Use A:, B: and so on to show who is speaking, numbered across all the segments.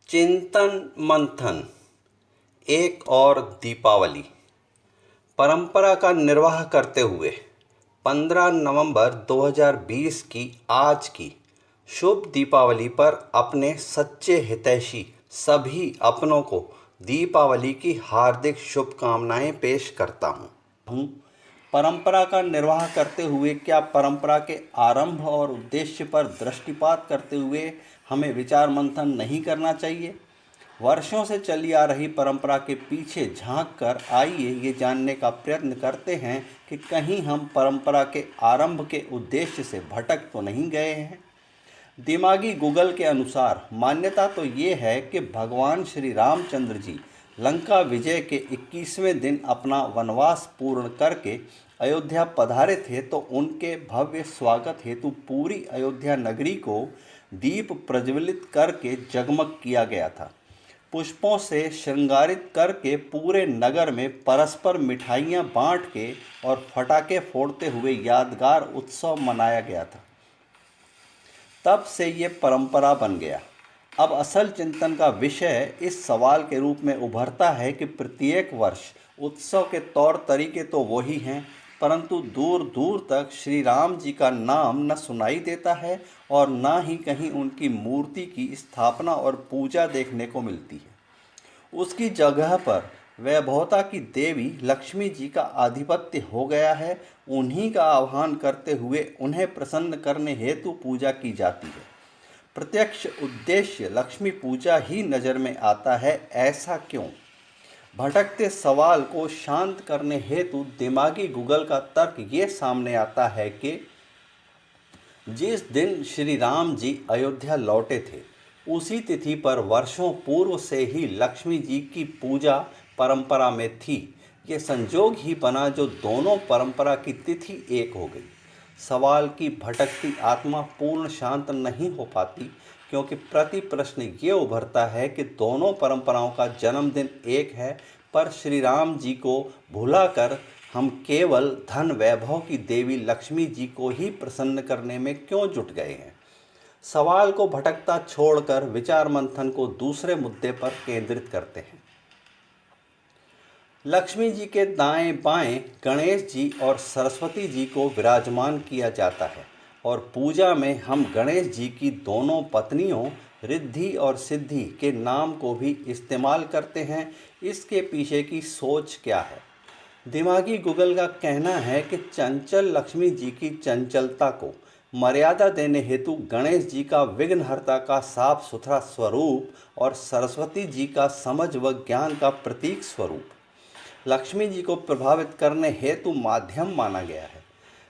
A: चिंतन मंथन। एक और दीपावली। परंपरा का निर्वाह करते हुए 15 नवंबर 2020 की आज की शुभ दीपावली पर अपने सच्चे हितैषी सभी अपनों को दीपावली की हार्दिक शुभकामनाएं पेश करता हूँ। परंपरा का निर्वाह करते हुए क्या परंपरा के आरंभ और उद्देश्य पर दृष्टिपात करते हुए हमें विचार मंथन नहीं करना चाहिए? वर्षों से चली आ रही परंपरा के पीछे झांक कर आइए ये जानने का प्रयत्न करते हैं कि कहीं हम परंपरा के आरंभ के उद्देश्य से भटक तो नहीं गए हैं। दिमागी गूगल के अनुसार मान्यता तो ये है कि भगवान श्री रामचंद्र जी लंका विजय के 21वें दिन अपना वनवास पूर्ण करके अयोध्या पधारे थे, तो उनके भव्य स्वागत हेतु पूरी अयोध्या नगरी को दीप प्रज्वलित करके जगमग किया गया था। पुष्पों से श्रृंगारित करके पूरे नगर में परस्पर मिठाइयाँ बांट के और फटाके फोड़ते हुए यादगार उत्सव मनाया गया था। तब से ये परंपरा बन गया। अब असल चिंतन का विषय इस सवाल के रूप में उभरता है कि प्रत्येक वर्ष उत्सव के तौर तरीके तो वही हैं, परंतु दूर दूर तक श्री राम जी का नाम न सुनाई देता है और न ही कहीं उनकी मूर्ति की स्थापना और पूजा देखने को मिलती है। उसकी जगह पर वैभवता की देवी लक्ष्मी जी का आधिपत्य हो गया है। उन्हीं का आह्वान करते हुए उन्हें प्रसन्न करने हेतु पूजा की जाती है। प्रत्यक्ष उद्देश्य लक्ष्मी पूजा ही नज़र में आता है। ऐसा क्यों? भटकते सवाल को शांत करने हेतु दिमागी गूगल का तर्क ये सामने आता है कि जिस दिन श्री राम जी अयोध्या लौटे थे, उसी तिथि पर वर्षों पूर्व से ही लक्ष्मी जी की पूजा परंपरा में थी। ये संजोग ही बना जो दोनों परंपरा की तिथि एक हो गई। सवाल की भटकती आत्मा पूर्ण शांत नहीं हो पाती, क्योंकि प्रति प्रश्न ये उभरता है कि दोनों परंपराओं का जन्मदिन एक है, पर श्री राम जी को भुलाकर हम केवल धन वैभव की देवी लक्ष्मी जी को ही प्रसन्न करने में क्यों जुट गए हैं? सवाल को भटकता छोड़कर विचार मंथन को दूसरे मुद्दे पर केंद्रित करते हैं। लक्ष्मी जी के दाएं बाएं गणेश जी और सरस्वती जी को विराजमान किया जाता है और पूजा में हम गणेश जी की दोनों पत्नियों रिद्धि और सिद्धि के नाम को भी इस्तेमाल करते हैं। इसके पीछे की सोच क्या है? दिमागी गूगल का कहना है कि चंचल लक्ष्मी जी की चंचलता को मर्यादा देने हेतु गणेश जी का विघ्नहर्ता का साफ सुथरा स्वरूप और सरस्वती जी का समझ व ज्ञान का प्रतीक स्वरूप लक्ष्मी जी को प्रभावित करने हेतु माध्यम माना गया है।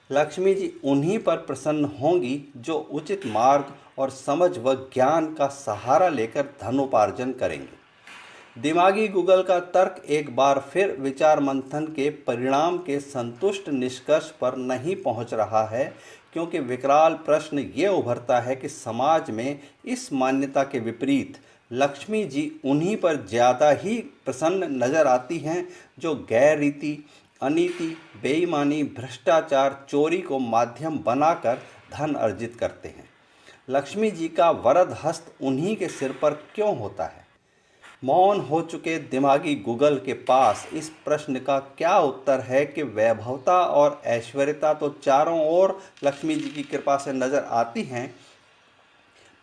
A: लक्ष्मी जी उन्हीं पर प्रसन्न होंगी जो उचित मार्ग और समझ व ज्ञान का सहारा लेकर धनोपार्जन करेंगे। दिमागी गूगल का तर्क एक बार फिर विचार मंथन के परिणाम के संतुष्ट निष्कर्ष पर नहीं पहुंच रहा है, क्योंकि विकराल प्रश्न ये उभरता है कि समाज में इस मान्यता के विपरीत लक्ष्मी जी उन्हीं पर ज़्यादा ही प्रसन्न नजर आती हैं जो गैर रीति, अनीति, बेईमानी, भ्रष्टाचार, चोरी को माध्यम बनाकर धन अर्जित करते हैं। लक्ष्मी जी का वरद हस्त उन्हीं के सिर पर क्यों होता है? मौन हो चुके दिमागी गूगल के पास इस प्रश्न का क्या उत्तर है कि वैभवता और ऐश्वर्यता तो चारों ओर लक्ष्मी जी की कृपा से नजर आती हैं,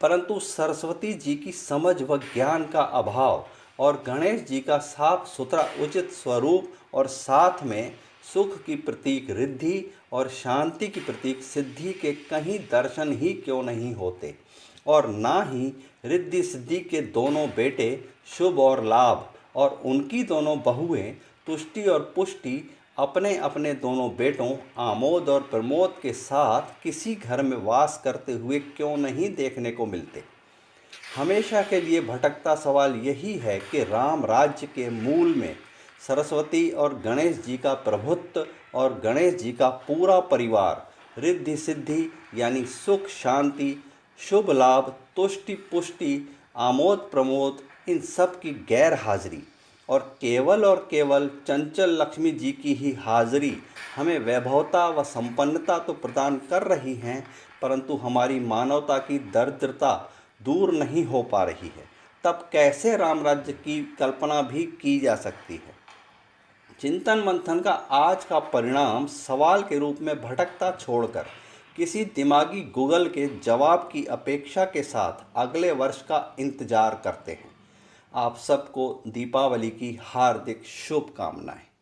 A: परंतु सरस्वती जी की समझ व ज्ञान का अभाव और गणेश जी का साफ सुथरा उचित स्वरूप और साथ में सुख की प्रतीक रिद्धि और शांति की प्रतीक सिद्धि के कहीं दर्शन ही क्यों नहीं होते? और ना ही रिद्धि सिद्धि के दोनों बेटे शुभ और लाभ और उनकी दोनों बहुएं तुष्टि और पुष्टि अपने अपने दोनों बेटों आमोद और प्रमोद के साथ किसी घर में वास करते हुए क्यों नहीं देखने को मिलते? हमेशा के लिए भटकता सवाल यही है कि राम राज्य के मूल में सरस्वती और गणेश जी का प्रभुत्व और गणेश जी का पूरा परिवार रिद्धि सिद्धि यानी सुख शांति, शुभ लाभ, तुष्टि पुष्टि, आमोद प्रमोद, इन सब की गैर हाजिरी और केवल चंचल लक्ष्मी जी की ही हाजिरी हमें वैभवता व संपन्नता तो प्रदान कर रही हैं, परंतु हमारी मानवता की दरिद्रता दूर नहीं हो पा रही है। तब कैसे राम राज्य की कल्पना भी की जा सकती है। चिंतन मंथन का आज का परिणाम सवाल के रूप में भटकता छोड़कर किसी दिमागी गूगल के जवाब की अपेक्षा के साथ अगले वर्ष का इंतजार करते हैं। आप सबको दीपावली की हार्दिक शुभकामनाएं।